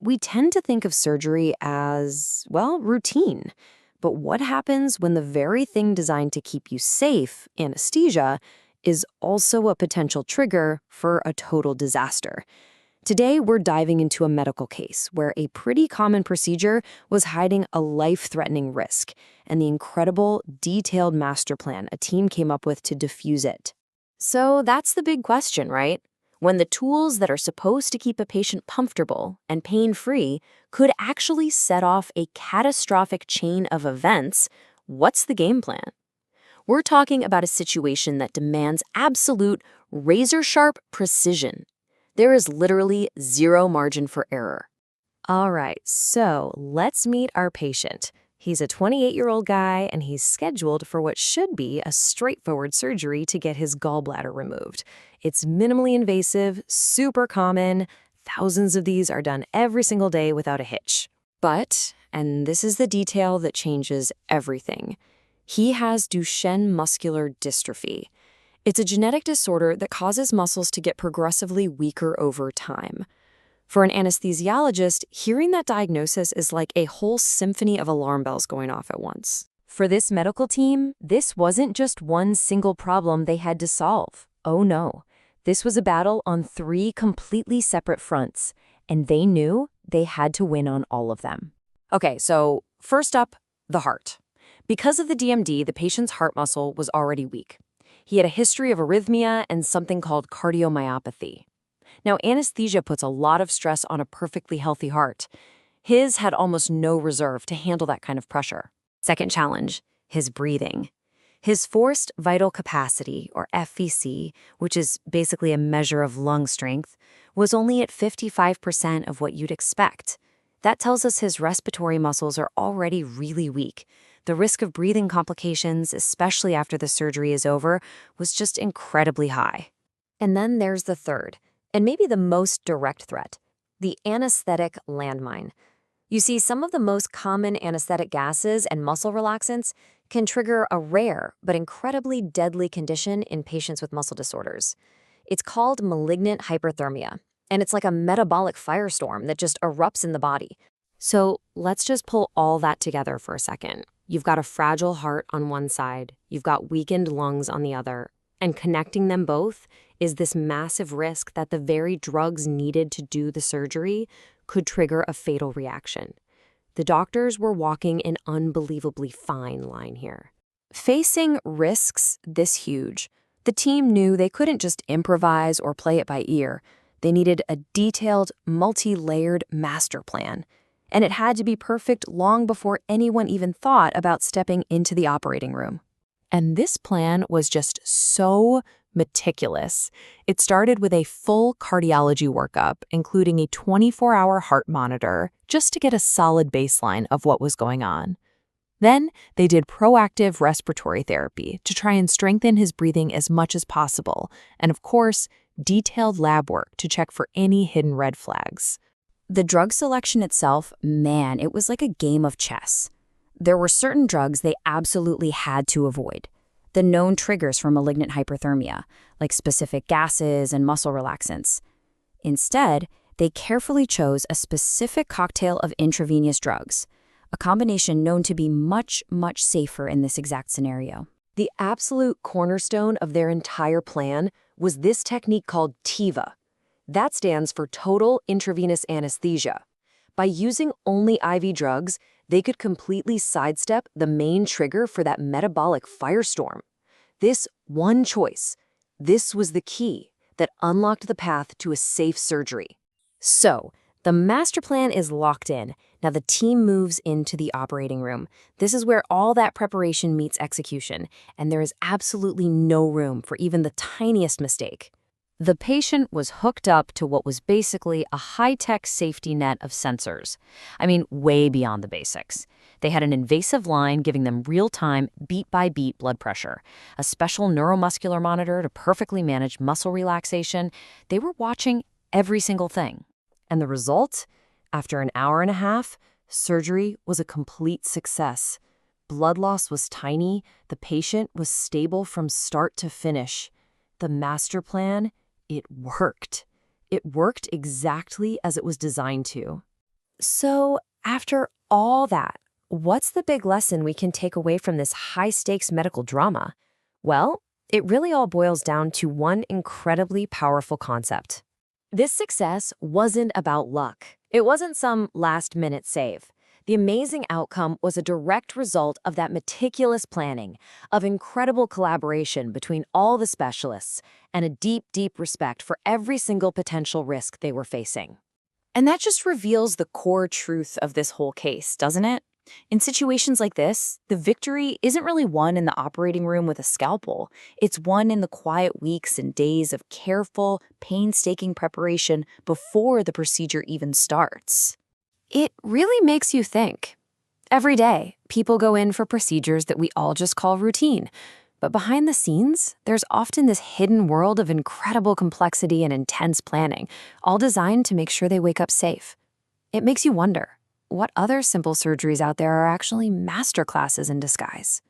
We tend to think of surgery as, well, routine. But what happens when the very thing designed to keep you safe, anesthesia, is also a potential trigger for a total disaster? Today, we're diving into a medical case where a pretty common procedure was hiding a life-threatening risk, and the incredible, detailed master plan a team came up with to defuse it. So that's the big question, right? When the tools that are supposed to keep a patient comfortable and pain-free could actually set off a catastrophic chain of events, what's the game plan? We're talking about a situation that demands absolute, razor-sharp precision. There is literally zero margin for error. All right, so let's meet our patient. He's a 28-year-old guy, and he's scheduled for what should be a straightforward surgery to get his gallbladder removed. It's minimally invasive, super common. Thousands of these are done every single day without a hitch. But, and this is the detail that changes everything, he has Duchenne muscular dystrophy. It's a genetic disorder that causes muscles to get progressively weaker over time. For an anesthesiologist, hearing that diagnosis is like a whole symphony of alarm bells going off at once. For this medical team, this wasn't just one single problem they had to solve. Oh no. This was a battle on 3 completely separate fronts, and they knew they had to win on all of them. Okay, so first up, the heart. Because of the DMD, the patient's heart muscle was already weak. He had a history of arrhythmia and something called cardiomyopathy. Now, anesthesia puts a lot of stress on a perfectly healthy heart. His had almost no reserve to handle that kind of pressure. Second challenge, his breathing. His forced vital capacity, or FVC, which is basically a measure of lung strength, was only at 55% of what you'd expect. That tells us his respiratory muscles are already really weak. The risk of breathing complications, especially after the surgery is over, was just incredibly high. And then there's the third, and maybe the most direct threat, the anesthetic landmine. You see, some of the most common anesthetic gases and muscle relaxants can trigger a rare but incredibly deadly condition in patients with muscle disorders. It's called malignant hyperthermia, and it's like a metabolic firestorm that just erupts in the body. So let's just pull all that together for a second. You've got a fragile heart on one side, you've got weakened lungs on the other, and connecting them both is this massive risk that the very drugs needed to do the surgery could trigger a fatal reaction. The doctors were walking an unbelievably fine line here. Facing risks this huge, the team knew they couldn't just improvise or play it by ear. They needed a detailed, multi-layered master plan. And it had to be perfect long before anyone even thought about stepping into the operating room. And this plan was just so meticulous. It started with a full cardiology workup, including a 24-hour heart monitor, just to get a solid baseline of what was going on. Then they did proactive respiratory therapy to try and strengthen his breathing as much as possible, and of course, detailed lab work to check for any hidden red flags. The drug selection itself, man, it was like a game of chess. There were certain drugs they absolutely had to avoid. The known triggers for malignant hyperthermia, like specific gases and muscle relaxants. Instead, they carefully chose a specific cocktail of intravenous drugs, a combination known to be much, much safer in this exact scenario. The absolute cornerstone of their entire plan was this technique called TIVA. That stands for total intravenous anesthesia. By using only IV drugs, they could completely sidestep the main trigger for that metabolic firestorm. This one choice, this was the key that unlocked the path to a safe surgery. So, the master plan is locked in. Now the team moves into the operating room. This is where all that preparation meets execution, and there is absolutely no room for even the tiniest mistake. The patient was hooked up to what was basically a high-tech safety net of sensors. I mean, way beyond the basics. They had an invasive line giving them real-time, beat-by-beat blood pressure, a special neuromuscular monitor to perfectly manage muscle relaxation. They were watching every single thing. And the result? After an hour and a half, surgery was a complete success. Blood loss was tiny. The patient was stable from start to finish. The master plan, it worked. It worked exactly as it was designed to. So, after all that, what's the big lesson we can take away from this high stakes medical drama? Well, it really all boils down to one incredibly powerful concept. This success wasn't about luck. It wasn't some last minute save. The amazing outcome was a direct result of that meticulous planning, of incredible collaboration between all the specialists, and a deep, deep respect for every single potential risk they were facing. And that just reveals the core truth of this whole case, doesn't it? In situations like this, the victory isn't really won in the operating room with a scalpel. It's won in the quiet weeks and days of careful, painstaking preparation before the procedure even starts. It really makes you think. Every day, people go in for procedures that we all just call routine. But behind the scenes, there's often this hidden world of incredible complexity and intense planning, all designed to make sure they wake up safe. It makes you wonder, what other simple surgeries out there are actually masterclasses in disguise?